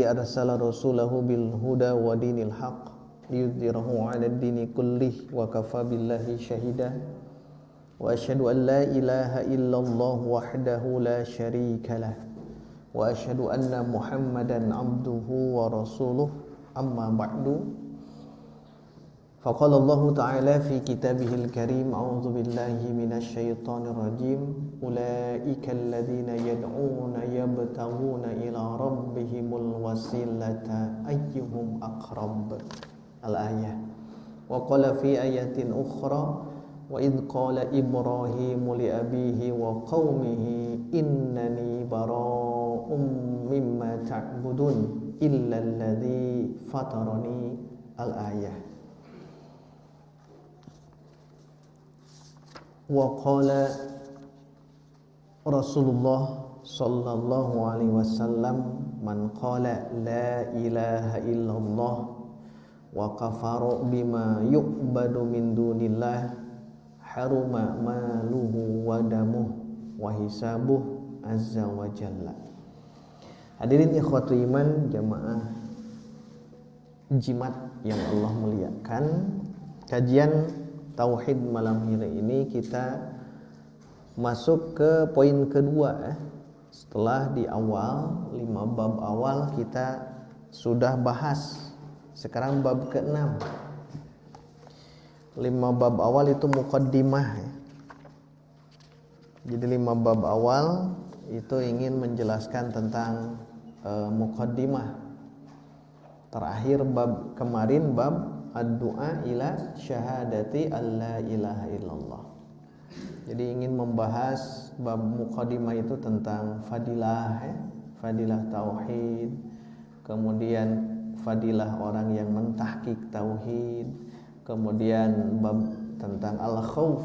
arsala rasulahu bil huda wa dinil haq liyudhhirahu 'alad dini kullih wa kafa billahi syahida wa asyhadu an la ilaha illallah wahdahu la syarika lah wa asyhadu anna muhammadan abduhu wa rasuluh amma ba'du faqala Allah ta'ala fi kitabihil karim a'udzu billahi minasy syaithanir rajim ulaika alladziina yad'uuna yabtaghuna ila rabbihimul wasilata ayyuhum aqrab al-ayah wa qala fi ayatin ukhra wa idh qala ibrahimu li abihi wa qaumihi innani bara'um mimma ta'budun illa alladzi fatarani al-ayah wa qala Rasulullah sallallahu alaihi wasallam man qala la ilaha illallah wa kafara bima yu'badu min dunillah haruma maluhu wa damuhu wa hisabuhu azza wa jalla. Hadirin ikhwatu iman jamaah jimat yang Allah muliakan, kajian Tauhid malam hari ini kita masuk ke poin kedua. Setelah di awal 5 bab awal kita sudah bahas, sekarang bab ke-6. 5 bab awal itu muqaddimah. Jadi 5 bab awal itu ingin menjelaskan tentang muqaddimah. Terakhir bab kemarin bab ad-du'a ila syahadati alla ilaha illallah. Jadi ingin membahas bab muqaddimah itu tentang fadilah, fadilah tauhid, kemudian fadilah orang yang mentahqiq tauhid, kemudian bab tentang al-khauf,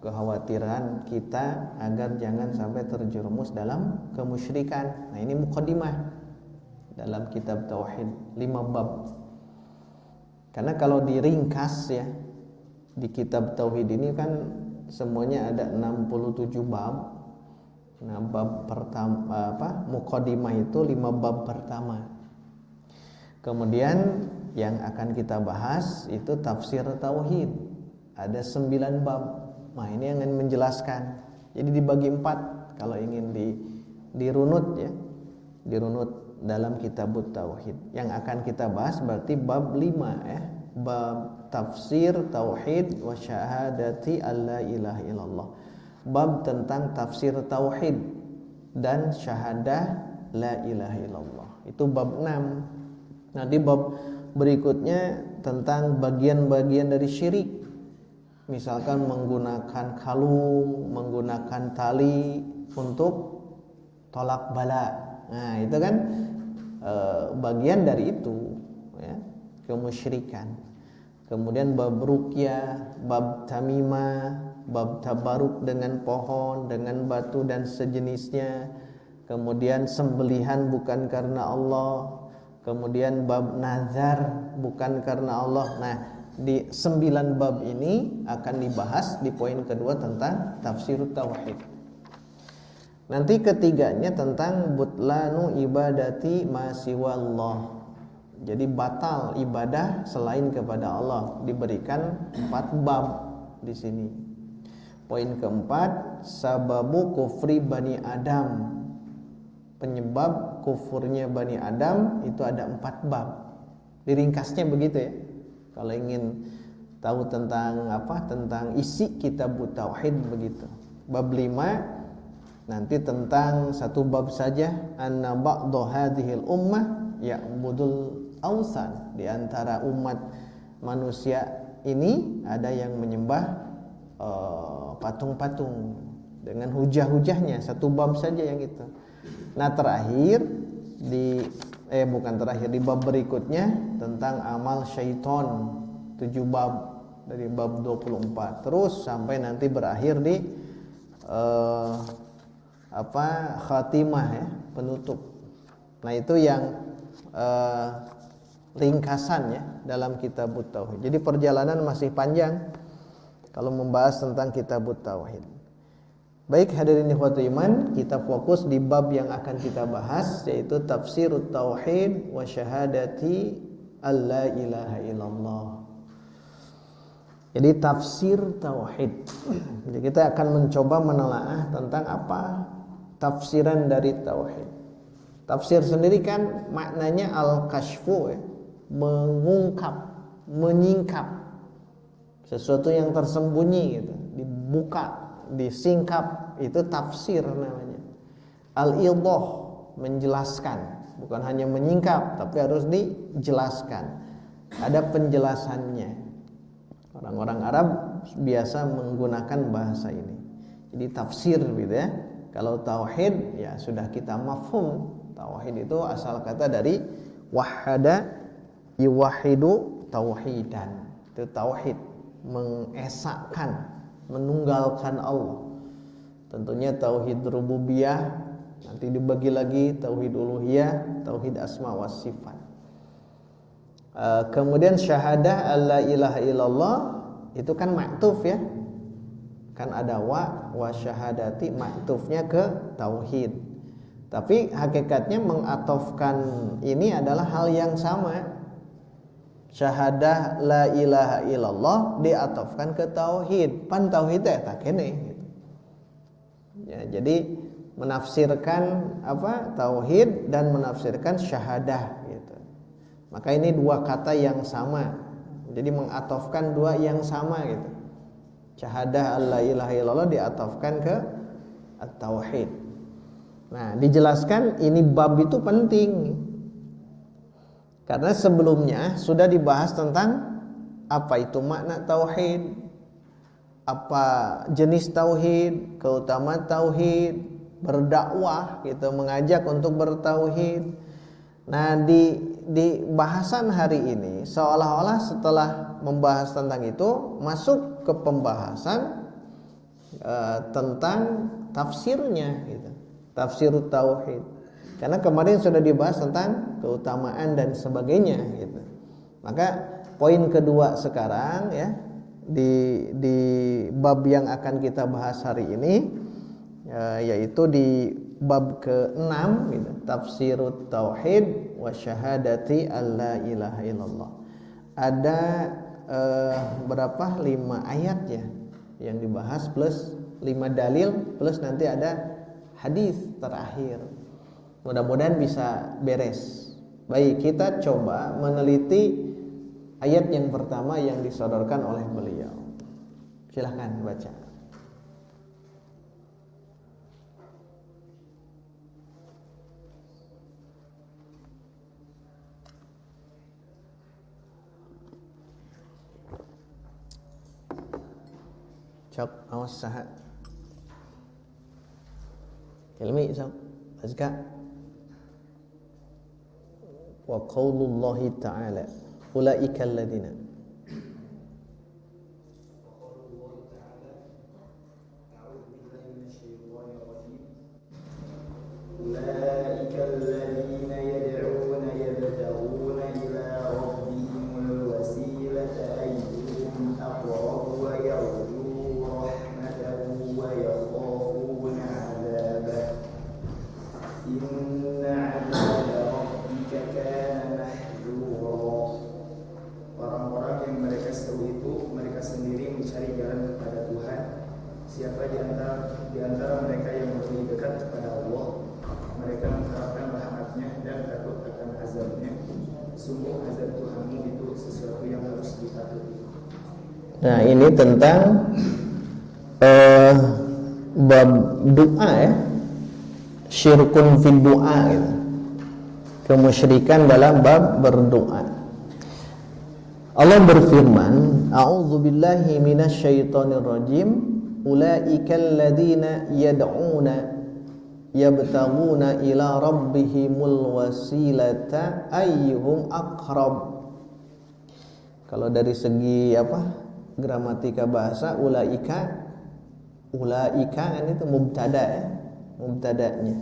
kekhawatiran kita agar jangan sampai terjerumus dalam kemusyrikan. Nah, ini muqaddimah dalam kitab tauhid 5 bab. Karena kalau diringkas ya, di kitab tauhid ini kan semuanya ada 67 bab. Nah, bab pertama muqaddimah itu 5 bab pertama. Kemudian yang akan kita bahas itu tafsir tauhid. Ada 9 bab. Nah, ini yang akan menjelaskan. Jadi dibagi 4 kalau ingin dirunut ya. Dirunut dalam kitab tauhid. Yang akan kita bahas berarti bab 5 ya. Bab tafsir tauhid wa syahadati alla ilaha illallah. Bab tentang tafsir tauhid dan syahadah la ilaha illallah. Itu bab 6. Nah, di bab berikutnya tentang bagian-bagian dari syirik. Misalkan menggunakan kalung, menggunakan tali untuk tolak bala. Nah, itu kan bagian dari itu ya, kemusyrikan. Kemudian bab ruqyah, bab tamimah, bab tabaruk dengan pohon, dengan batu dan sejenisnya. Kemudian sembelihan bukan karena Allah. Kemudian bab nazar bukan karena Allah. Nah, di 9 bab ini akan dibahas di poin kedua tentang tafsir tauhid. Nanti ketiganya tentang butlanu ibadati ma siwallah. Jadi batal ibadah selain kepada Allah. Diberikan 4 bab di sini. Poin keempat, sababu kufri bani Adam. Penyebab kufurnya bani Adam itu ada 4 bab. Diringkasnya begitu ya. Kalau ingin tahu tentang tentang isi kitab tauhid begitu. Bab 5 nanti tentang 1 bab saja, anna ba'dha hadhil ummah ya'budul awsan. Di antara umat manusia ini ada yang menyembah patung-patung dengan hujah-hujahnya. 1 bab saja yang itu. Nah, terakhir di bab berikutnya tentang amal syaitan, 7 bab dari bab 24 terus sampai nanti berakhir di khatimah ya, penutup. Nah, itu yang ringkasan ya dalam kitab tauhid. Jadi perjalanan masih panjang kalau membahas tentang kitab tauhid. Baik hadirin ikhwatu iman, kita fokus di bab yang akan kita bahas, yaitu tafsirut tauhid wa syahadati alla ilaha illallah. Jadi tafsir tauhid. Jadi kita akan mencoba menelaah tentang apa tafsiran dari tauhid. Tafsir sendiri kan maknanya al-kashfu, ya, mengungkap, menyingkap sesuatu yang tersembunyi gitu, dibuka, disingkap, itu tafsir namanya. Al-idah, menjelaskan, bukan hanya menyingkap tapi harus dijelaskan, ada penjelasannya. Orang-orang Arab biasa menggunakan bahasa ini. Jadi tafsir gitu ya. Kalau tauhid ya sudah kita mafhum. Tauhid itu asal kata dari wahada yuwahidu tauhidan. Itu tauhid, mengesahkan, menunggalkan Allah. Tentunya tauhid rububiyah, nanti dibagi lagi tauhid uluhiyah, tauhid asma wa sifat. Kemudian syahadah alla ilaha illallah itu kan maktuf ya. Kan ada wa syahadati, maktufnya ke tauhid. Tapi hakikatnya mengatofkan ini adalah hal yang sama. Syahadah la ilaha illallah diatofkan ke tauhid. Pan tauhid ya tak kene gitu. Ya, jadi menafsirkan apa? Tauhid dan menafsirkan syahadah gitu. Maka ini dua kata yang sama. Jadi mengatofkan dua yang sama gitu. Syahadah alla ilaha illallah diatofkan ke at-tauhid. Nah, dijelaskan ini bab itu penting. Karena sebelumnya sudah dibahas tentang apa itu makna tauhid, apa jenis tauhid, keutamaan tauhid, berdakwah gitu, mengajak untuk bertauhid. Nah, di bahasan hari ini seolah-olah setelah membahas tentang itu masuk ke pembahasan tentang tafsirnya gitu. Tafsirut tauhid. Karena kemarin sudah dibahas tentang keutamaan dan sebagainya gitu. Maka poin kedua sekarang ya di bab yang akan kita bahas hari ini yaitu di bab ke-6 gitu, tafsirut tauhid wa syahadati alla ilaha illallah. Ada berapa? 5 ayat ya yang dibahas plus 5 dalil plus nanti ada hadis terakhir. Mudah-mudahan bisa beres. Baik, kita coba meneliti ayat yang pertama yang disodorkan oleh beliau. Silahkan baca. Cok, awas sahat. Ilmi sok, azka. Wa qaulullahi ta'ala ulaika alladziina yad'una yabtaguna ila rabbihimul wasilata ayyuhum aqrabu wa yarju rahmatahu wa yakhafuna 'adzabahu inna 'adzaba rabbika kana mahdura. Orang-orang yang mereka seru itu mereka sendiri mencari jalan kepada Tuhan. Siapa di antara mereka yang lebih dekat kepada Allah, mereka mengharapkan rahmatnya dan takut akan azabnya. Sungguh azab Tuhanmu itu sesuatu yang harus ditakuti. Nah, ini tentang bab doa ya. Syirkun fid doa gitu. Kemusyrikan dalam bab berdoa. Allah berfirman, a'udzubillahi minasyaitonir rajim. Ulaikal ladzina yad'una yabtaguna ila rabbihimul wasilata ayyuhum aqrab. Kalau dari segi gramatika bahasa, ulaika kan itu mubtada ya, mubtadanya.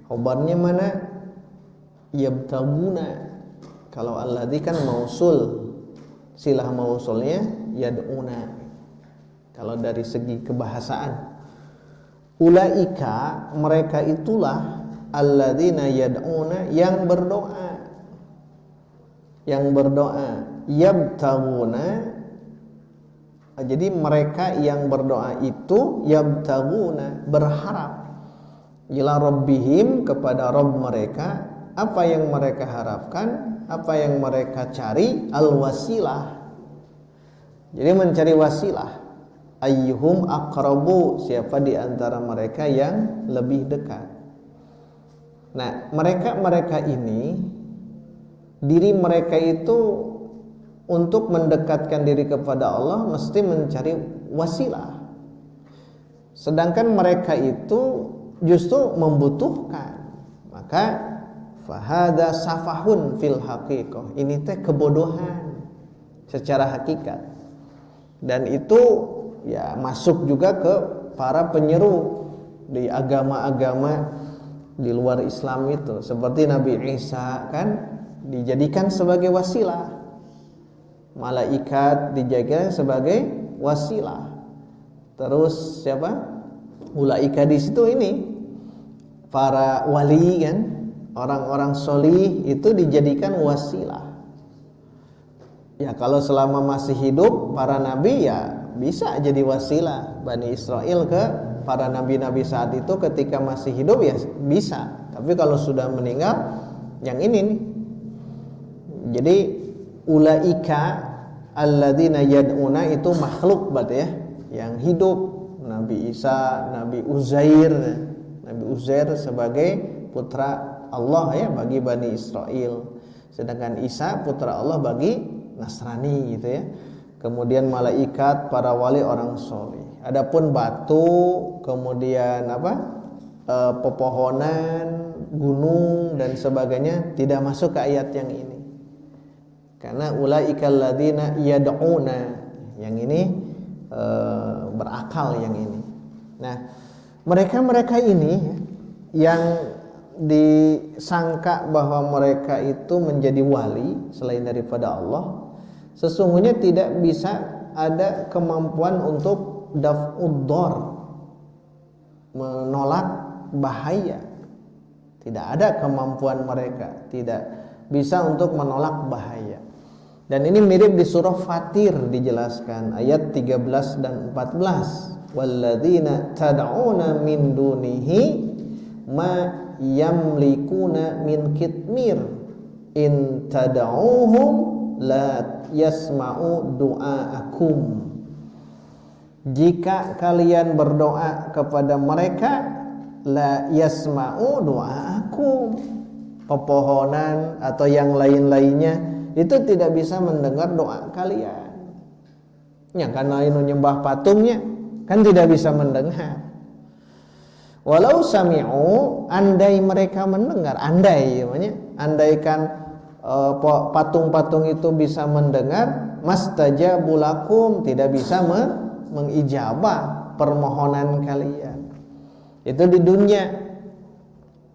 Khabarnya mana? Yabtaguna. Kalau alladzi kan mausul, silah mausulnya yad'una. Kalau dari segi kebahasaan, ulaika, mereka itulah alladzina yad'una, yang berdoa, yabtaguna. Jadi mereka yang berdoa itu yabtaguna, berharap, ila rabbihim, kepada Rabb mereka. Apa yang mereka harapkan, apa yang mereka cari, al-wasilah. Jadi mencari wasilah. Ayyuhum aqrabu, siapa di antara mereka yang lebih dekat. Nah, mereka ini, diri mereka itu untuk mendekatkan diri kepada Allah mesti mencari wasilah. Sedangkan mereka itu justru membutuhkan. Maka fahada safahun fil haqiqah, ini teh kebodohan secara hakikat. Dan itu ya masuk juga ke para penyeru di agama-agama di luar Islam itu, seperti Nabi Isa kan dijadikan sebagai wasilah, malaikat dijadikan sebagai wasilah. Terus siapa? Ulaika di situ ini para wali kan, orang-orang solih itu dijadikan wasilah. Ya kalau selama masih hidup para nabi ya bisa jadi wasilah Bani Israel ke para nabi-nabi saat itu ketika masih hidup ya bisa. Tapi kalau sudah meninggal yang ini nih. Jadi ulaika alladzina yad'una itu makhluk berarti ya, yang hidup. Nabi Isa, Nabi Uzair sebagai putra Allah ya bagi Bani Israel. Sedangkan Isa putra Allah bagi Nasrani gitu ya. Kemudian malaikat, para wali, orang soleh. Adapun batu, kemudian pepohonan, gunung dan sebagainya tidak masuk ke ayat yang ini. Karena ulaikal ladzina yad'una, yang ini berakal yang ini. Nah, mereka ini yang disangka bahwa mereka itu menjadi wali selain daripada Allah, sesungguhnya tidak bisa ada kemampuan untuk daf'ud dhar, menolak bahaya. Tidak ada kemampuan mereka, tidak bisa untuk menolak bahaya. Dan ini mirip di surah Fatir dijelaskan ayat 13 dan 14. Walladzina tad'una min dunihi ma yamlikuna min kitmir in tad'uhum la yasma'u du'aakum. Jika kalian berdoa kepada mereka, la yasma'u du'aakum, pepohonan atau yang lain-lainnya itu tidak bisa mendengar doa kalian. Ya karena ini nyembah patungnya kan tidak bisa mendengar. Walau sami'u, andai mereka mendengar, andaikan patung-patung itu bisa mendengar, mastajabu lakum, tidak bisa mengijabah permohonan kalian. Itu di dunia.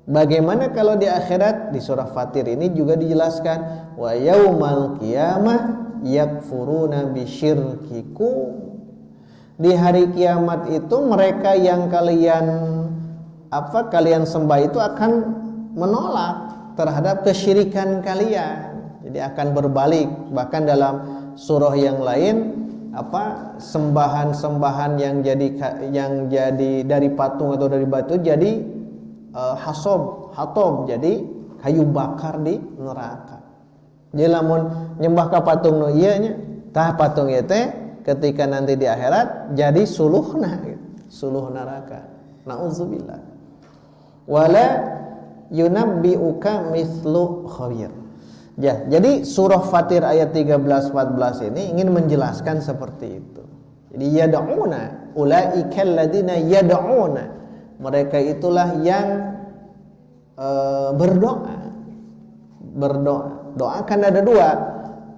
Bagaimana kalau di akhirat? Di surah Fatir ini juga dijelaskan, wa yaumal qiyamah yakfuruna bisyirkikum. Di hari kiamat itu mereka yang kalian sembah itu akan menolak terhadap kesyirikan kalian. Jadi akan berbalik. Bahkan dalam surah yang lain sembahan-sembahan yang jadi dari patung atau dari batu jadi hatob, jadi kayu bakar di neraka. Jadi lamun nyembah ka patung nu ieu nya, tah patung ieu teh ketika nanti di akhirat jadi suluh neraka. Nauzubillah. Wala yunabbiuka mithlu khabir. Ya, jadi surah Fatir ayat 13-14 ini ingin menjelaskan seperti itu. Jadi yad'una, ulaikal ladzina yad'una. Mereka itulah yang berdoa. Doa kan ada dua.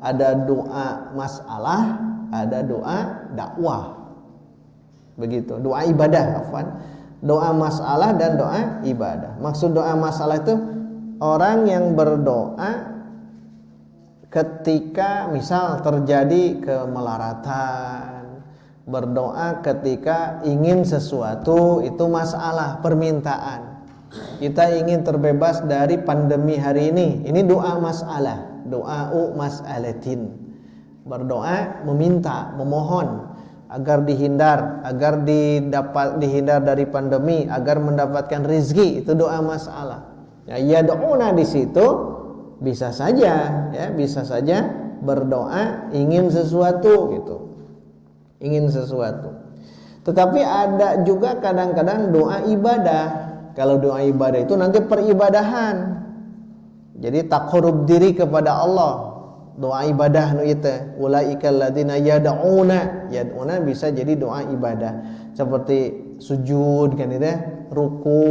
Ada doa masalah, ada doa dakwah. Begitu, doa ibadah, doa masalah dan doa ibadah. Maksud doa masalah itu orang yang berdoa ketika misal terjadi kemelaratan, Berdoa ketika ingin sesuatu, itu masalah, permintaan. Kita ingin terbebas dari pandemi hari ini doa masalah, doa'u mas'alatin. Berdoa meminta, memohon agar dihindar dari pandemi, agar mendapatkan rezeki, itu doa masalah. Ya, yad'una di situ bisa saja berdoa ingin sesuatu gitu. Ingin sesuatu. Tetapi ada juga kadang-kadang doa ibadah. Kalau doa ibadah itu nanti peribadahan. Jadi taqarrub diri kepada Allah. Doa ibadah nu itu. Ulaikal ladzina yad'una bisa jadi doa ibadah. Seperti sujud kan itu, ruku,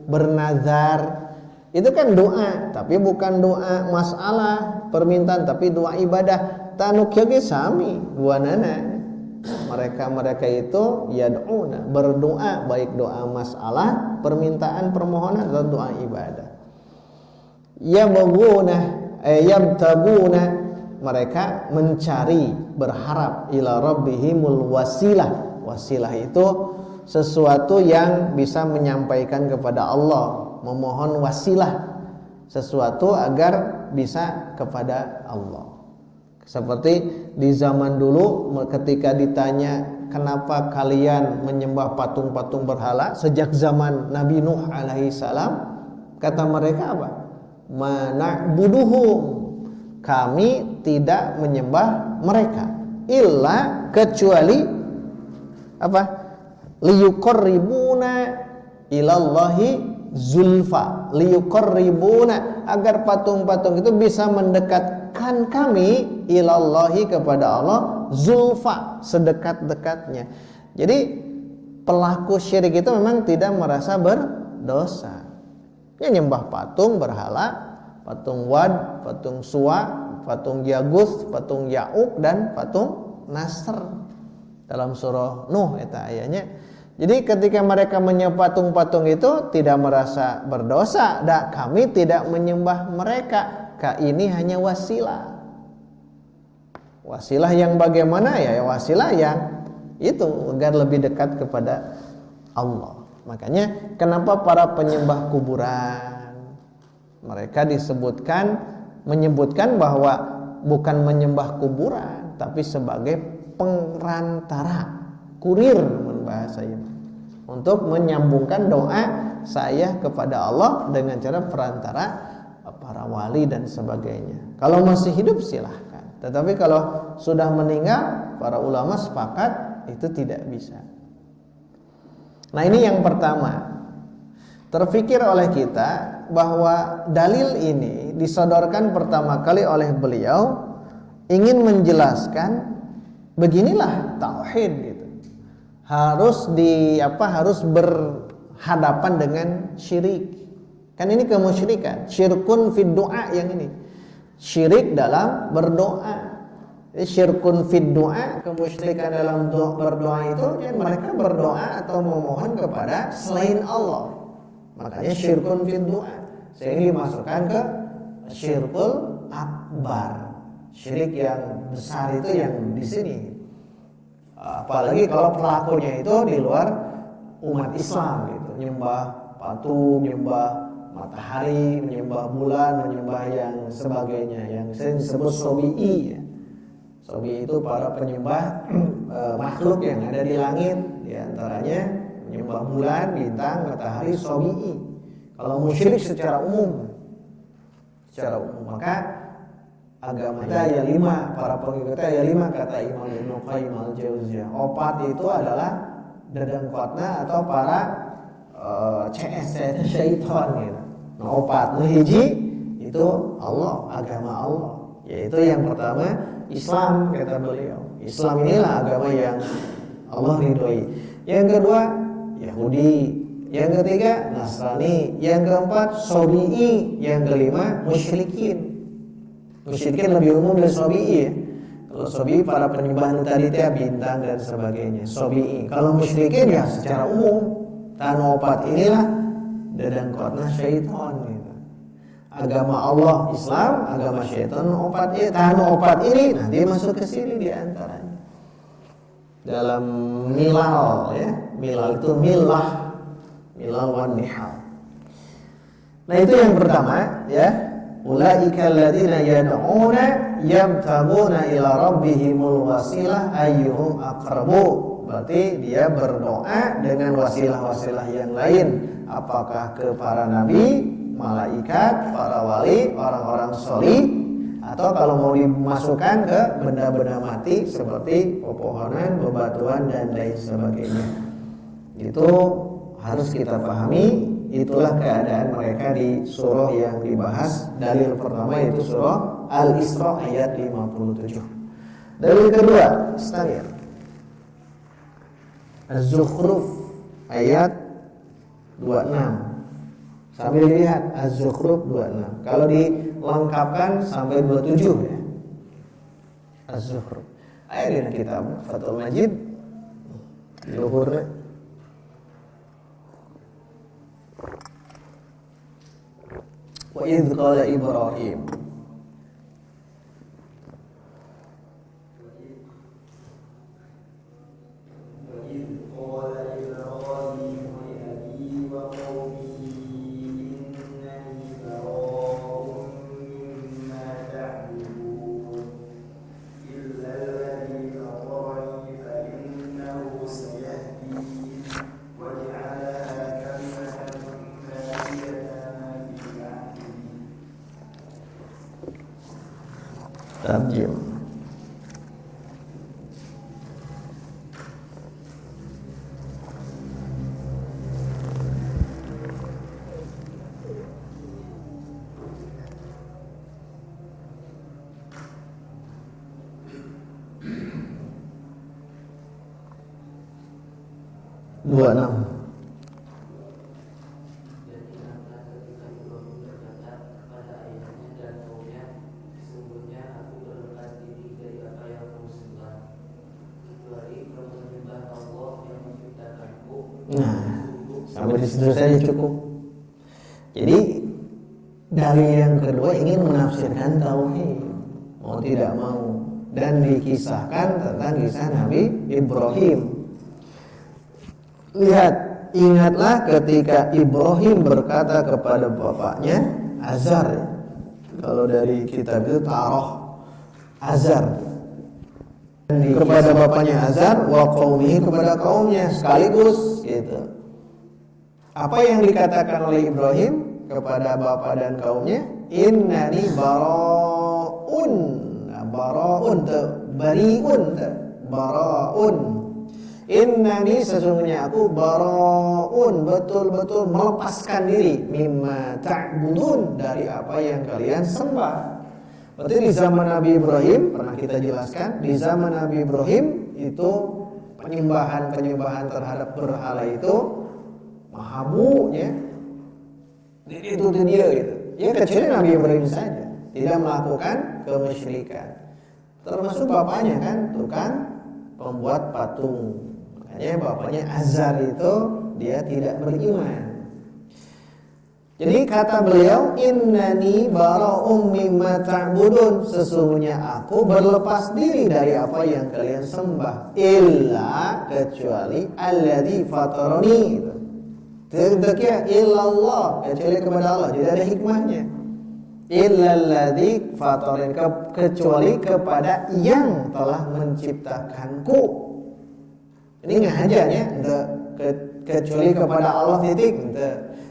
bernazar. Itu kan doa, tapi bukan doa masalah, permintaan, tapi doa ibadah. Tanukyage sami duanana. Mereka itu yad'una, berdoa, baik doa masalah, permintaan, permohonan, atau doa ibadah. Yabtaguna, mereka mencari, berharap, ila rabbihimul wasilah. Wasilah itu sesuatu yang bisa menyampaikan kepada Allah, memohon wasilah, sesuatu agar bisa kepada Allah. Seperti di zaman dulu ketika ditanya kenapa kalian menyembah patung-patung berhala sejak zaman Nabi Nuh alaihi salam, kata mereka apa? Mana'buduhum, kami tidak menyembah mereka illa kecuali apa? Liyuqarribuna ilallahi zulfa, liyuqarribuna, agar patung-patung itu bisa mendekatkan kami ilallahi kepada Allah, zulfa, sedekat-dekatnya. Jadi pelaku syirik itu memang tidak merasa berdosa. Ya, nyembah patung berhala, patung Wad, patung Suwa, patung Yagus, patung Ya'uq, dan patung Nasr. Dalam surah Nuh eta ayatnya. Jadi ketika mereka menyembah patung-patung itu tidak merasa berdosa. Kami tidak menyembah mereka. Ini hanya wasilah. Wasilah yang bagaimana ya? Wasilah yang itu agar lebih dekat kepada Allah. Makanya kenapa para penyembah kuburan mereka menyebutkan bahwa bukan menyembah kuburan, tapi sebagai perantara, kurir bahasanya, untuk menyambungkan doa saya kepada Allah dengan cara perantara para wali dan sebagainya. Kalau masih hidup silahkan, tetapi kalau sudah meninggal, para ulama sepakat itu tidak bisa. Nah, ini yang pertama. Terfikir oleh kita bahwa dalil ini disodorkan pertama kali oleh beliau ingin menjelaskan beginilah tauhid gitu. Harus berhadapan dengan syirik. Kan ini kemusyrikan, syirkun fid du'a yang ini. Syirik dalam berdoa. Jadi syirkun fid du'a, kemusyrikan dalam berdoa itu mereka berdoa atau memohon kepada selain Allah. Makanya syirkun fid du'a. Sehingga dimasukkan ke syirkul akbar. Syirik yang besar itu yang di sini. Apalagi kalau pelakunya itu di luar umat Islam gitu, menyembah patung, menyembah matahari, menyembah bulan, menyembah yang sebagainya, yang disebut sobi'i ya. Sobi'i itu para penyembah makhluk yang ada di langit, di antaranya menyembah bulan, bintang, matahari, sobi'i. Kalau musyrik secara umum, maka agama kita ya 5, para pengikutnya ya 5, kata Imam Ibnu Qayyim al-Jauziyah. Opat itu adalah dedengkotna atau para CS syaitan gitu. Nah, opat hiji itu Allah, agama Allah. Yaitu yang pertama Islam, kata beliau. Islam inilah agama yang Allah ridhoi. Yang kedua Yahudi, yang ketiga Nasrani, yang keempat Sobi'i, yang kelima musyrikin. Musyrikin lebih umum dari Sobi'i ya. Kalau Sobi'i para penyembah tadi teh bintang dan sebagainya, Sobi'i. Kalau musyrikin ya secara umum. Tanopat inilah dedengkotna syaitan gitu. Agama Allah Islam, agama syaitan opat ini, tanopat ini nanti masuk ke sini di antaranya. dalam milal ya. Milal itu milah, milal wan nihal. Nah itu yang pertama ya. Ulaika alladziina yad'una yabtaguna ila rabbihimul wasilah ayyuhum aqrabu. Berarti dia berdoa dengan wasilah-wasilah yang lain, apakah ke para nabi, malaikat, para wali, orang-orang sholih, atau kalau mau dimasukkan ke benda-benda mati seperti pepohonan, bebatuan dan lain sebagainya. Itu harus kita pahami. Itulah keadaan mereka di surah yang dibahas. Dalil pertama itu surah Al-Isra ayat 57. Dalil kedua, istamir, Az-Zukhruf ayat 26. Sambil dilihat Az-Zukhruf 26. Kalau dilengkapkan sampai 27 ya. Az-Zukhruf. Ayat di kitab Fathul Majid di luhurnya. Wa idz qala Ibrahim tarjim. Dua enam. Nah, sampai di situ saja cukup. Jadi dari yang kedua ingin menafsirkan tauhid, mau tidak mau, dan dikisahkan tentang kisah Nabi Ibrahim. Lihat, ingatlah ketika Ibrahim berkata kepada bapaknya Azar. Kalau dari kitab itu Taroh Azar. Kepada bapaknya Azar, wa qaumihi, kepada kaumnya sekaligus gitu. Apa yang dikatakan oleh Ibrahim kepada bapak dan kaumnya? Innani baraun. Nah, baraun bariun baraun. Innani, sesungguhnya aku baraun, betul-betul melepaskan diri, mimma ta'budun, dari apa yang kalian sembah. Berarti di zaman Nabi Ibrahim, pernah kita jelaskan, di zaman Nabi Ibrahim itu penyembahan terhadap berhala itu mahabu ya. Itu dia gitu. Ya kecuali Nabi Ibrahim saja tidak melakukan kemusyrikan. Termasuk bapaknya kan tukang pembuat patung. Makanya bapaknya Azar itu dia tidak beriman. Jadi kata beliau, innani bara'um mimma ta'budun, sesungguhnya aku berlepas diri dari apa yang kalian sembah, illa, kecuali alladzi fatarani. Tidak illallah, kecuali kepada Allah, tidak ada hikmahnya. Illa alladzi fatarani, kecuali kepada yang telah menciptakanku. Ini nggak aja ya, kecuali kepada Allah titik,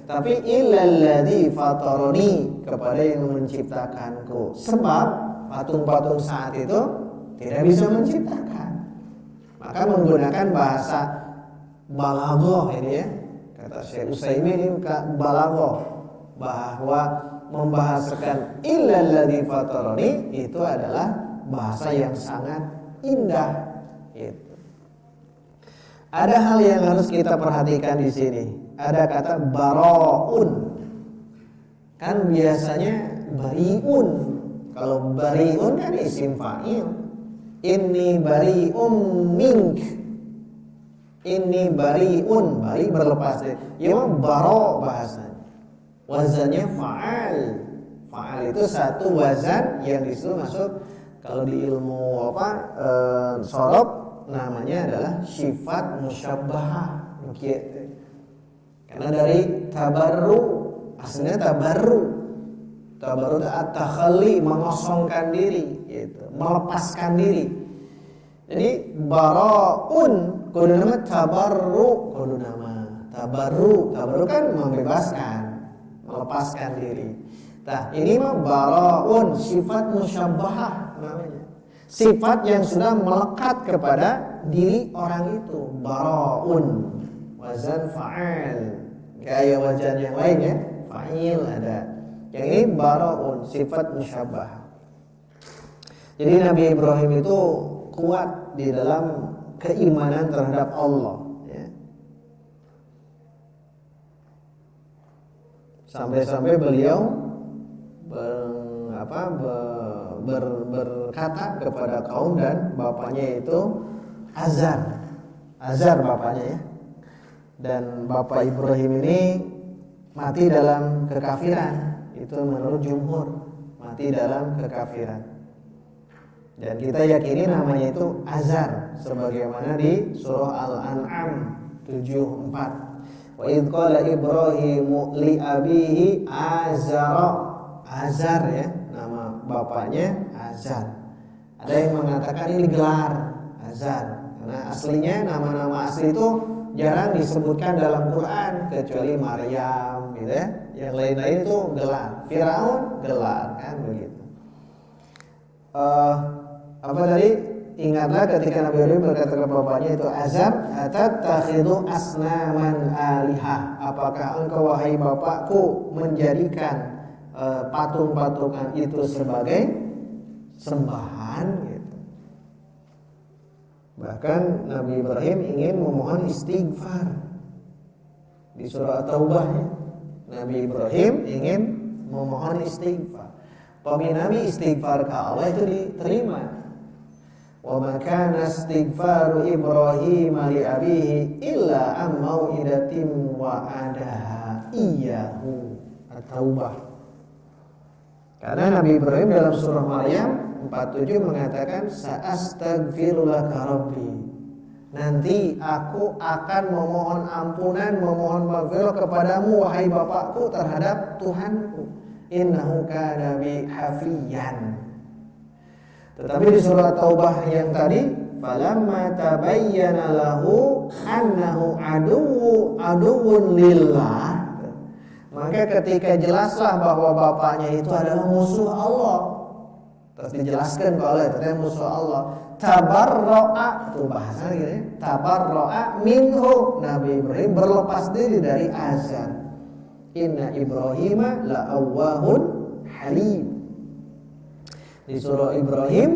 tapi illalladzi fatarani, kepada yang menciptakanku. Sebab patung-patung saat itu tidak bisa menciptakan. Maka menggunakan bahasa balaghah ini ya. Kata Syekh Utsaimin ini balaghah, bahwa membahasakan illalladzi fatarani itu adalah bahasa yang sangat indah gitu. Ada hal yang harus kita perhatikan di sini. Ada kata baraun. Kan biasanya bariun. Kalau bariun kan isim fa'il. Inni bari'um mink. Inni bariun, bari berlepas dari. Ya bara bahasanya. Wazannya fa'al. Fa'al itu satu wazan yang disitu masuk kalau di ilmu shorof namanya adalah sifat musyabbahah. Karena dari tabarru, aslinya tabarru itu at-takhalli, mengosongkan diri gitu, melepaskan diri. Jadi baraun kudu nama tabarru, kudu nama tabarru kan membebaskan, melepaskan diri. Nah, ini mah baraun, sifat musyabbahah namanya. Sifat yang sudah melekat kepada diri orang itu. Baraun, wazan fa'al. Kayak wazan yang lain ya, fa'il ada. Yang ini baraun, sifat musyabbahah. Jadi Nabi Ibrahim itu kuat di dalam keimanan terhadap Allah ya. Sampai-sampai beliau berkata kepada kaum dan bapaknya itu Azar bapaknya ya. Dan bapak Ibrahim ini mati dalam kekafiran. Itu menurut jumhur, mati dalam kekafiran. Dan kita yakini namanya itu Azar, sebagaimana di surah Al-An'am 74. Wa idh qala Ibrahimu li abihi Azar ya, nama bapaknya Azar. Ada yang mengatakan ini gelar Azar, karena aslinya nama-nama asli itu jarang disebutkan dalam Quran kecuali Maryam gitu ya. Yang lain-lain itu gelar. Firaun gelar kan begitu. Apa tadi? Ingatlah ketika Nabi Ibrahim berkata kepada bapaknya itu Azar, atatakhidu asnaman alihah. Apakah engkau wahai bapakku menjadikan patung-patungan itu sebagai sembahan gitu. Bahkan Nabi Ibrahim ingin memohon istighfar di surah At-Taubah ya. Nabi Ibrahim ingin memohon istighfar. Nabi istighfar ke Allah itu diterima. Wa ma kana istighfaru Ibrahim li abihi illa am mau'idatin wa adaha iyyahu. At-Taubah. Karena Nabi Ibrahim dalam surah Maryam 47 mengatakan sa'astaghfiru laka rabbi. Nanti aku akan memohon ampunan, memohon maghfirah kepadamu wahai bapakku terhadap Tuhanku. Innahu kana bi hafiyan. Tetapi di surah Taubah yang tadi, falamma tabayyana lahu annahu aduwwun lillah. Maka ketika jelaslah bahwa bapaknya itu adalah musuh Allah. Terus dijelaskan kalau itu musuh Allah. Tabarra'a, itu bahasa gitu ya. Tabarra'a minhu. Nabi Ibrahim berlepas diri dari Azar. Inna Ibrahima la'awwahun halim. Di surah Ibrahim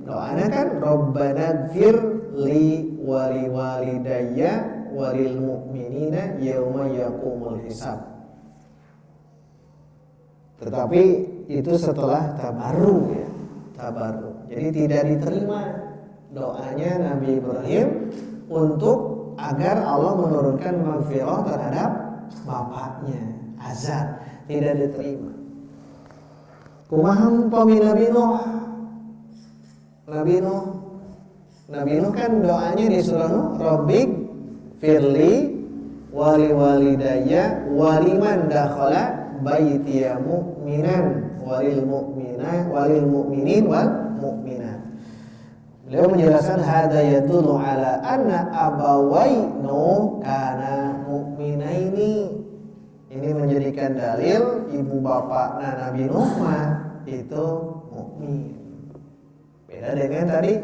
doanya kan Rabbana gfir li wali walidayya walil mu'minina yauma yaqumul hisab. Tetapi itu setelah tabarru ya. Tabarru. Jadi tidak diterima doanya Nabi Ibrahim untuk agar Allah menurunkan maghfirah terhadap bapaknya Azar, tidak diterima. Kumaha umpami Nabi Nuh? Nabi Nuh kan doanya di surah Nuh, Rabbik firli wali walidayya waliman dakhala baitiya mu'minan walil mu'minin wal mu'minat. Beliau menjelaskan hada yadullu ala anna abawai Nuh kana mu'minaini. Ini menjadikan dalil ibu bapak Nabi Nuh itu mukmin. Beda dengan tadi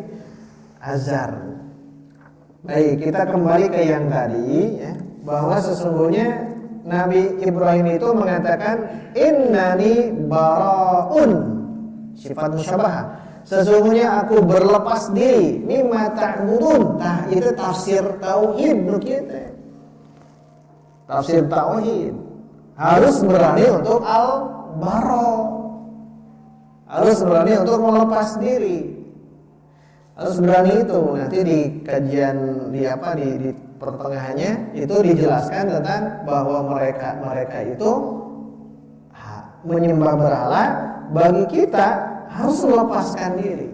Azar. Baik, kita kembali ke yang tadi ya, bahwa sesungguhnya Nabi Ibrahim itu mengatakan innani baraun, sifat musyabbahah. Sesungguhnya aku berlepas diri mimma ta'budun. Tah itu tafsir tauhid kita. Tafsir tauhid. Harus berani untuk al-bara. Harus berani untuk melepas diri. Harus berani itu. Nanti di kajian di pertengahannya itu dijelaskan tentang bahwa mereka itu menyembah berhala. Bagi kita harus melepaskan diri.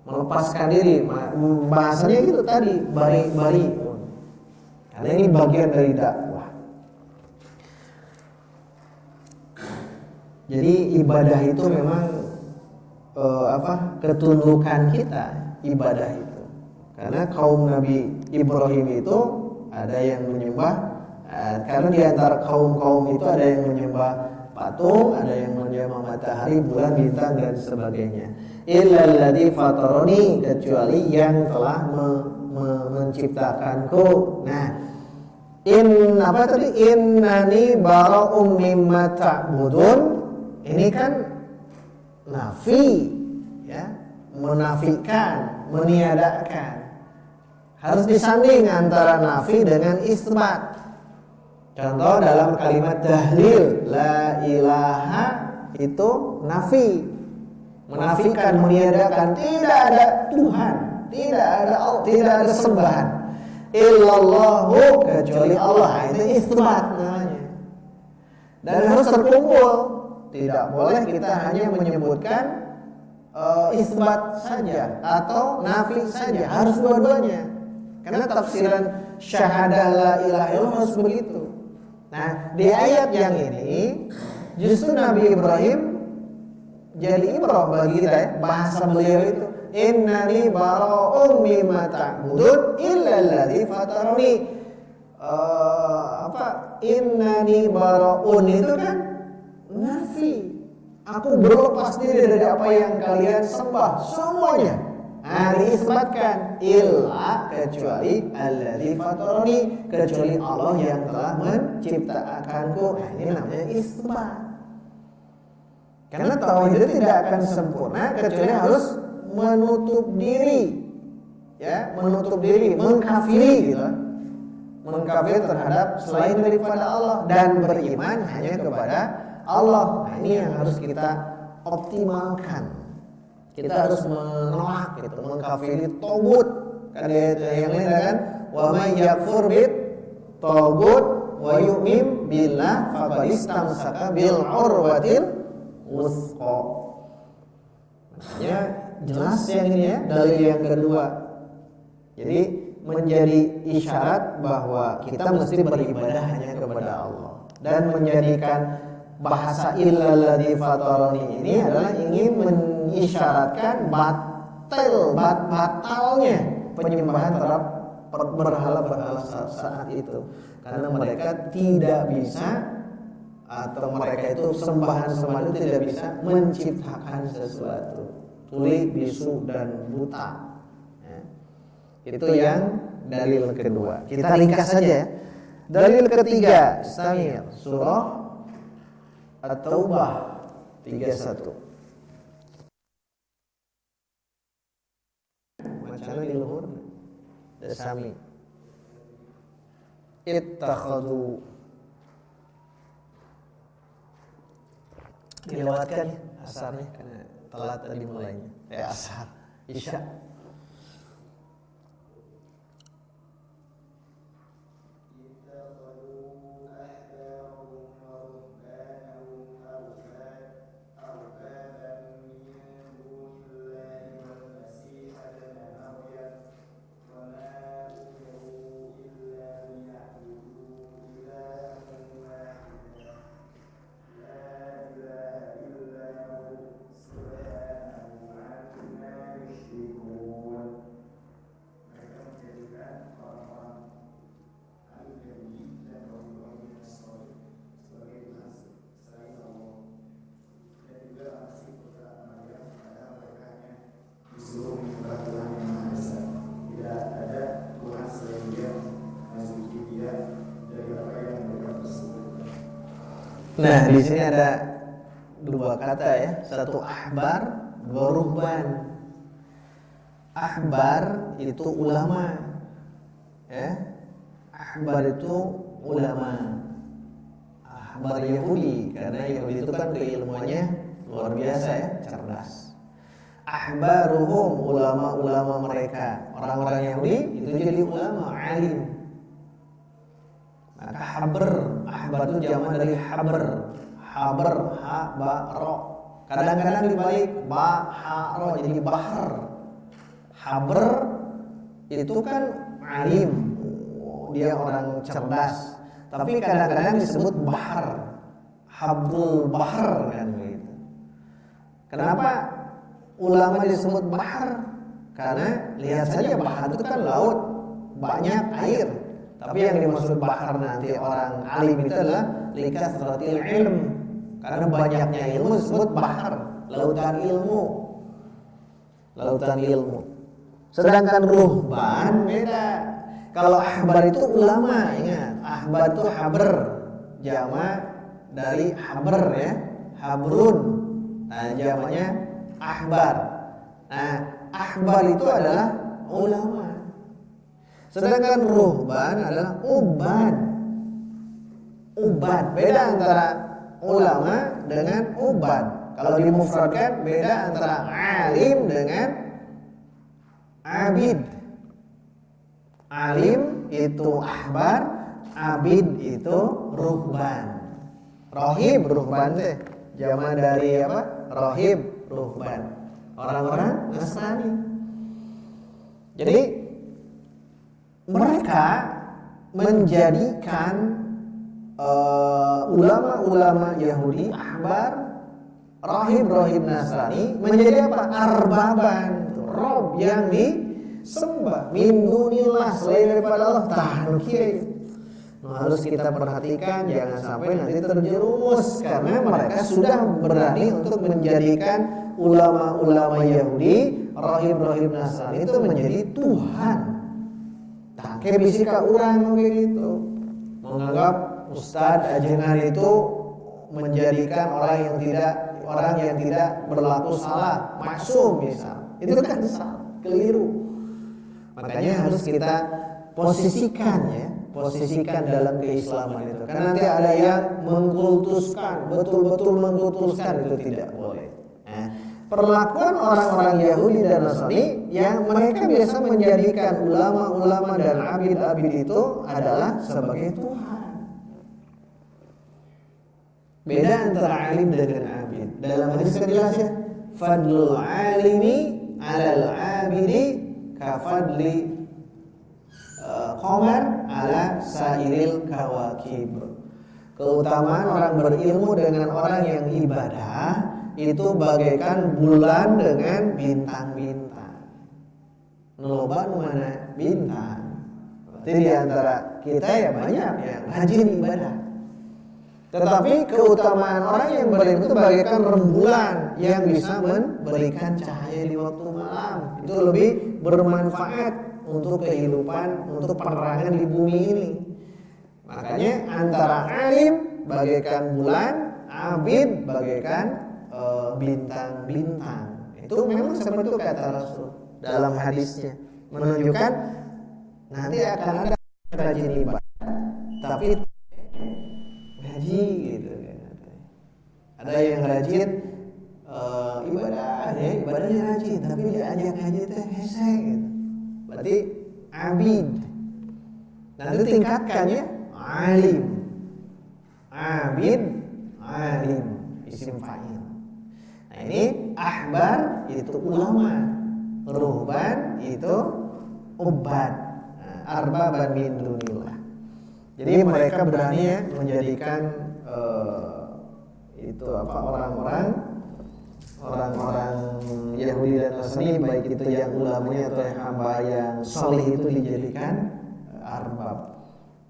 melepaskan diri. Bahasanya itu tadi bari. Karena ini bagian dari dakwah. Jadi ibadah itu memang ketundukan kita, ibadah itu. Karena kaum Nabi Ibrahim itu ada yang menyembah, karena di antara kaum itu ada yang menyembah patung, ada yang menyembah matahari, bulan, bintang dan sebagainya. Illalladzi fatarani, kecuali yang telah menciptakanku. Nah, innani bara'um mimma ta'budun. Ini kan nafi, ya, menafikan, meniadakan. Harus disanding antara nafi dengan isbat. Contoh dalam kalimat tahlil, la ilaha itu nafi, menafikan, meniadakan, tidak ada Tuhan, tidak ada Allah, tidak ada sembahan. Illallahu, kecuali Allah, itu isbat namanya. Dan harus terkumpul. Tidak boleh kita hanya menyebutkan isbat saja atau nafi saja, harus dua-duanya. Karena tafsiran syahadah la ilaha illallah harus begitu. Nah, di ayat yang ini justru Nabi Ibrahim jadi ibrah bagi kita, ya. Bahasa beliau itu innani bara'um mimma ta'budun illalladzi fatarani. Innani bara'un itu kan nafi, aku berlepas diri dari apa yang kalian sembah semuanya. Nah, diisbatkan illa, kecuali alladzi fatarani, kecuali Allah yang telah menciptakanku. Nah, ini namanya isbat. Karena tauhid itu tidak akan sempurna kecuali harus menutup diri, ya, menutup diri, mengkafiri gitu. Mengkafiri terhadap selain daripada Allah dan beriman hanya kepada Allah. Nah, ini yang harus kita optimalkan. Kita harus menolak gitu, mengkafiri togut. Kan yang lain kan, wa may yakfur bit togut wa yu'min billah faqad istamsaka bil urwatil wuthqa. Makanya jelas yang ini, ya, dalil yang kedua. Jadi menjadi isyarat bahwa kita mesti beribadah hanya kepada Allah, dan menjadikan bahasa illalladzi fatarani ini adalah ingin mengisyaratkan batalnya penyembahan terhadap berhala-berhala saat itu, karena mereka tidak bisa, atau mereka itu sembahan itu tidak bisa menciptakan sesuatu, tuli, bisu dan buta. Ya. Itu yang dalil kedua. Kita ringkas saja, ya. Dalil ketiga, Istamir, surah At-Taubah 31. Macana di luhur dasami. Ittakhadhu, dilewatkan, ya, asarnya karena telat tadi mulainya. Asar, isya. Nah, di sini ada dua kata, ya. Satu ahbar, dua ruhban. Ahbar itu ulama, ya. Ahbar itu ulama. Ahbar Yahudi, karena Yahudi itu kan keilmuannya luar biasa, ya, cerdas. Ahbaruhum, ulama-ulama mereka, orang-orang Yahudi itu jadi ulama, alim. Maka ahbar itu jamak dari habr, habaro. Kadang-kadang dibalik ba ha ro jadi bahar. Habr itu kan alim, dia orang cerdas. Tapi kadang-kadang disebut bahar, habrul bahar kan begitu. Kenapa ulama disebut bahar? Karena lihat saja bahar itu kan laut, banyak air. Tapi yang dimaksud bahar nanti orang alim itu adalah likasratil ilm. Karena banyaknya ilmu disebut bahar, lautan ilmu. Lautan ilmu. Sedangkan ruhban beda. Kalau ahbar itu ulama, ingat. Ahbar itu habr, jama' dari habr ya, habrun. Nah, jamaknya ahbar. Nah, ahbar itu adalah ulama. Sedangkan ruhban adalah ubad. Ubad beda antara ulama dengan ubad. Kalau dimufradkan beda antara alim dengan abid. Alim itu ahbar, abid itu ruhban. Rohib, ruhban teh jama dari apa? Rohib, ruhban. Orang-orang Nasrani. Jadi mereka menjadikan ulama-ulama Yahudi, ahbar, rohib Nasrani menjadi apa? Arbaban, rob yang disembah min dunillah, selain daripada Allah. Tahan kiai. Harus kita perhatikan jangan sampai nanti terjerumus, karena mereka sudah berani untuk menjadikan ulama-ulama Yahudi, rohib Nasrani itu menjadi Tuhan. Tak kayak bisika orang begitu, menganggap ustadz ajengan itu menjadikan orang yang tidak berlaku salah, maksum misal. Itu kan salah, keliru. Makanya harus kita posisikan dalam keislaman itu. Karena nanti ada yang mengkultuskan, betul-betul mengkultuskan, itu tidak boleh. Nah, perlakuan orang-orang Yahudi dan Nasrani yang mereka biasa menjadikan ulama-ulama dan abid-abid itu adalah sebagai Tuhan. Beda antara alim dengan abid. Dalam hadis kan jelas ya, fadlul alimi alal abidi kafadli qamar ala sairil kawakib. Keutamaan orang berilmu dengan orang yang ibadah itu bagaikan bulan dengan bintang-bintang. Nuloba mana bintang. Berarti di antara kita ya banyak yang rajin ibadah. Tetapi keutamaan orang yang berilmu itu bagaikan rembulan yang bisa memberikan cahaya di waktu malam. Itu lebih bermanfaat untuk kehidupan, untuk penerangan di bumi ini. Makanya antara alim bagaikan bulan, abid bagaikan bintang-bintang. Itu memang seperti itu kata Rasul dalam hadisnya, menunjukkan nanti akan ada rajin ibadah, tapi ngaji gitu kan. Ada yang rajin ibadahnya rajin, tapi dia ajak ngaji teh hese gitu. Berarti abid. Nanti tingkatkan ya, alim, abid, alim, isim fa'il. Nah ini ahbar itu ulama, ruhban itu ubad, arbaban min dunillah. Jadi mereka berani ya menjadikan orang-orang Yahudi dan Nasrani, baik itu yang ulamanya atau yang hamba yang soleh itu dijadikan arbab.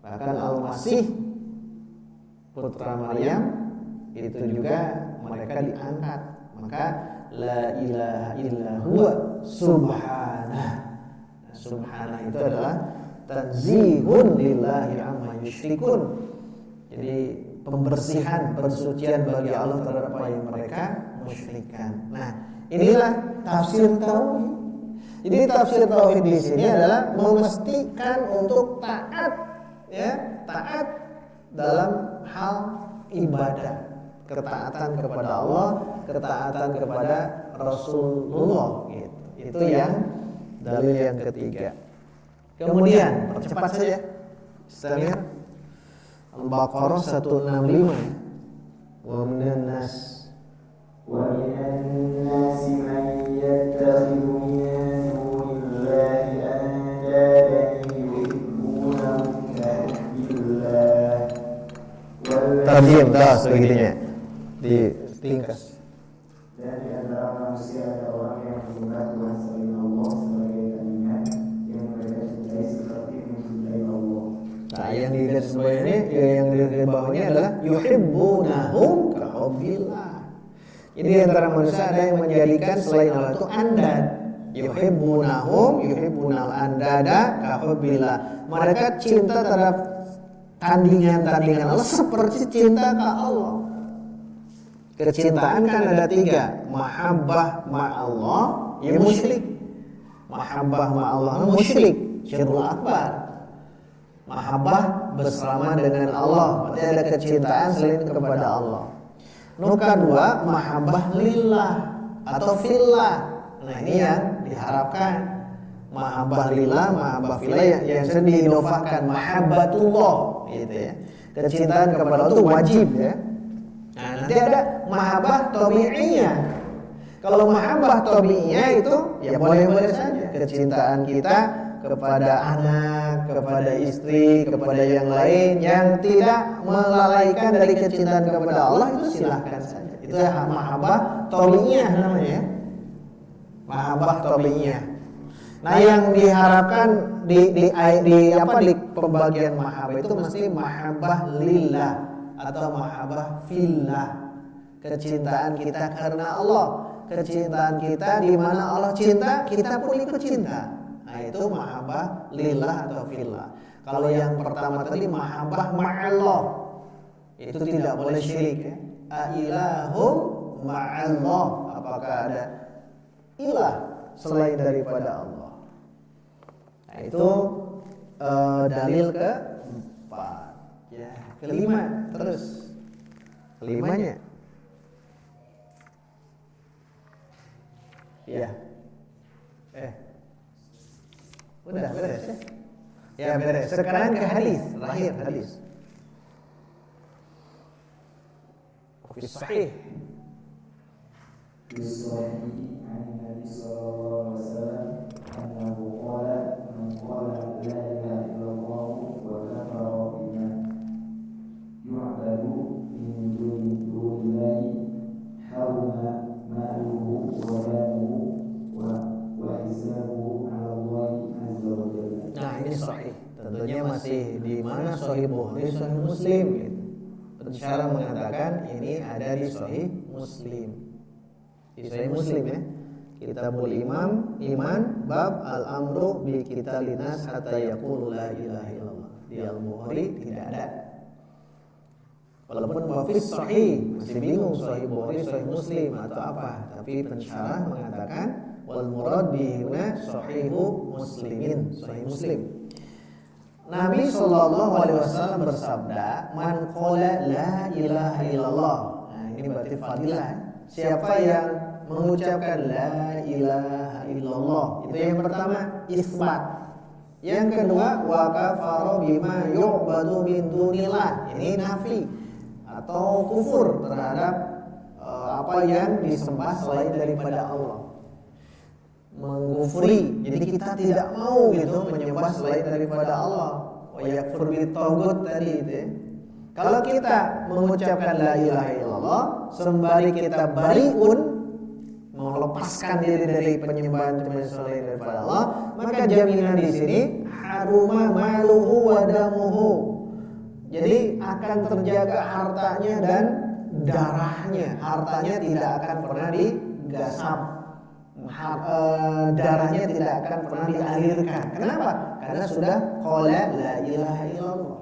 Bahkan Al-Masih putra Maryam itu juga mereka diangkat. Maka la ilaha illa huwa subhanah. Subhanah itu adalah tanzihun lillahi amma yusyrikun. Jadi pembersihan, pensucian bagi Allah terhadap apa yang mereka musyrikan. Nah, inilah tafsir tauhid. Jadi tafsir tauhid di sini adalah memastikan untuk taat, ya, taat dalam hal ibadah, ketaatan kepada Allah, ketaatan kepada Rasulullah. Gitu. Itu yang dalil yang ketiga. Kemudian percepat saja, Istamir Al-Baqarah 165. Wa minan nas man yattakhidhu min tarjim das begitunya di ringkas. Dan di antara manusia ada orang yang menyembah Tuhan selain Allah sebagai tandingan yang mereka cintai seperti mencintai Allah. Nah, yang di garis bawah ini, yang di garis bawahnya adalah yuhibbunahum kahubbillah. Jadi di antara manusia ada yang menjadikan selain Allah itu andad. Yuhibbunahum, yuhibbunal andada kahubbillah. Mereka cinta terhadap tandingan-tandingan Allah seperti cinta ke Allah. Kecintaan kan ada 3, mahabbah ma'allah, ya musyrik. Mahabbah ma'allah musyrik, syirkul akbar. Mahabbah bersama dengan Allah, berarti ada kecintaan selain kepada Allah. Nuka 2, mahabbah lillah atau fillah. Nah, ini yang diharapkan. Mahabbah lillah, mahabbah fillah yang sering diidofahkan mahabbatullah gitu ya. Kecintaan kepada Allah itu wajib ya. Nah, nanti ada mahabbah tabi'iyah. Kalau mahabbah tabi'iyah itu ya boleh-boleh saja. Kecintaan kita kepada anak, kepada istri, kepada yang lain yang tidak melalaikan dari kecintaan kepada Allah itu silahkan saja. Itu mahabbah tabi'iyah namanya. Mahabbah tabi'iyah. Nah, yang diharapkan di pembagian mahabbah itu mesti mahabbah lillah atau mahabbah fillah. Kecintaan kita karena Allah, kecintaan kita di mana Allah cinta, kita pun ikut cinta. Nah, itu mahabbah lillah atau fillah. Kalau yang pertama tadi mahabbah ma'allah, itu tidak boleh syirik ya. Ailahum ma'allah, apakah ada ilah selain daripada Allah. Nah, itu dalil keempat ya. Kelima terus. Kelimanya ya. Udah beres ya? Ya beres. Sekarang ke hadis, terakhir hadis. Fi sahih. Fi sahih an Nabi sallallahu alaihi wasallam annahu qala man qala la ilaha illallah wa kafara bima yu'badu min dunillahi haruma maluhu wa damuhu wa hisabuhu 'ala Allah azza wa jalla. Nah, ini sahih. Tentunya masih di mana Sahih Bukhari, Sahih Muslim gitu. Pensyarah mengatakan ini ada di Sahih Muslim. Di Sahih Muslim ya. Kitabul Iman bab al-amru bi qitalinas hatta yaqulu la ilaha illallah. Di Al-Bukhari tidak ada. Walaupun wafis sahih, masih bingung Sahih Bukhari, Sahih Muslim atau apa. Tapi pensyarah mengatakan wal murad bihuna sahihu muslimin, Sahih Muslim. Nabi sallallahu alaihi wasallam bersabda, "Man qala la ilaha illallah." Nah, ini berarti fadilah. Siapa yang mengucapkan la ilaha illallah? Itu yang pertama, isbat. Yang kedua, wa kafara bima yu'badu min dunillah. Ini nafi atau kufur terhadap apa yang disembah selain daripada Allah. Mengkufuri, jadi kita tidak mau gitu menyembah selain daripada Allah. Wa yakfur bitaghut tadi itu ya. Kalau kita mengucapkan la ilaha illallah sembari kita bariun, melepaskan diri dari penyembahan selain daripada Allah, maka jaminan di sini haruma maluhu wa damuhu. Jadi akan terjaga hartanya dan darahnya. Hartanya tidak akan pernah digasap. Darahnya tidak akan pernah dialirkan. Kenapa? Karena sudah qala la ilaha illallah.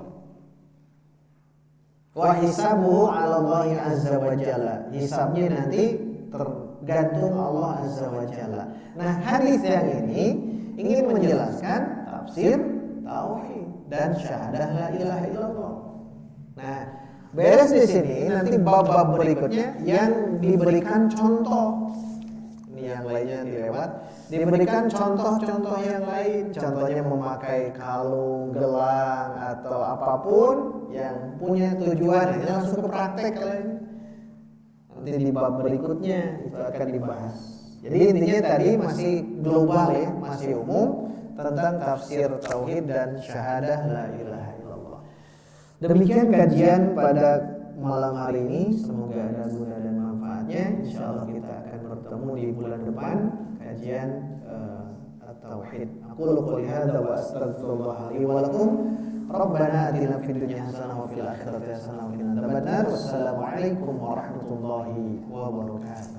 Wa hisabuhu 'ala Allahi azza wa jalla. Hisabnya nanti tergantung Allah azza wa jalla. Nah, hadis yang ini ingin menjelaskan tafsir tauhid dan syahadah la ilaha illallah. Nah, beres di sini nanti bab-bab berikutnya yang diberikan contoh. Yang lainnya dilewat, diberikan contoh-contoh yang lain, contohnya memakai kalung, gelang atau apapun yang punya tujuan. Ini langsung ke praktek kalian. Nanti di bab berikutnya itu akan dibahas. Jadi intinya tadi masih global ya, masih umum tentang tafsir tauhid dan syahadah la ilaha illallah. Demikian kajian pada malam hari ini. Semoga ada guna dan manfaatnya. Insyaallah kita akan bertemu di bulan depan kajian at-tauhid. Aqulu qouli hadza wa astaghfirullah li wa lakum. Rabbana atina fid dunya hasanah wa fil akhirati hasanah wa qina adzabannar. Wassalamu alaikum warahmatullahi wabarakatuh.